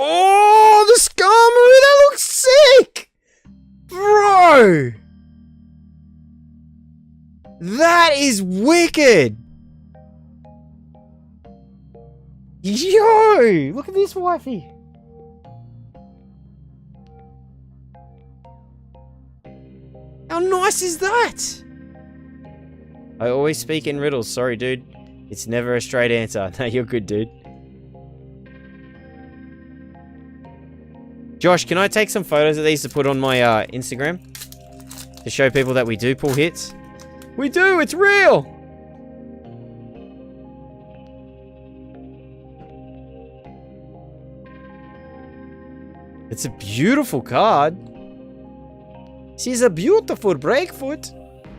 Oh, the Skarmory! That looks sick! Bro! That is wicked! Yo! Look at this, wifey! How nice is that? I always speak in riddles. Sorry, dude. It's never a straight answer. No, you're good, dude. Josh, can I take some photos of these to put on my Instagram? To show people that we do pull hits? We do! It's real! It's a beautiful card. She's a beautiful Breakfoot.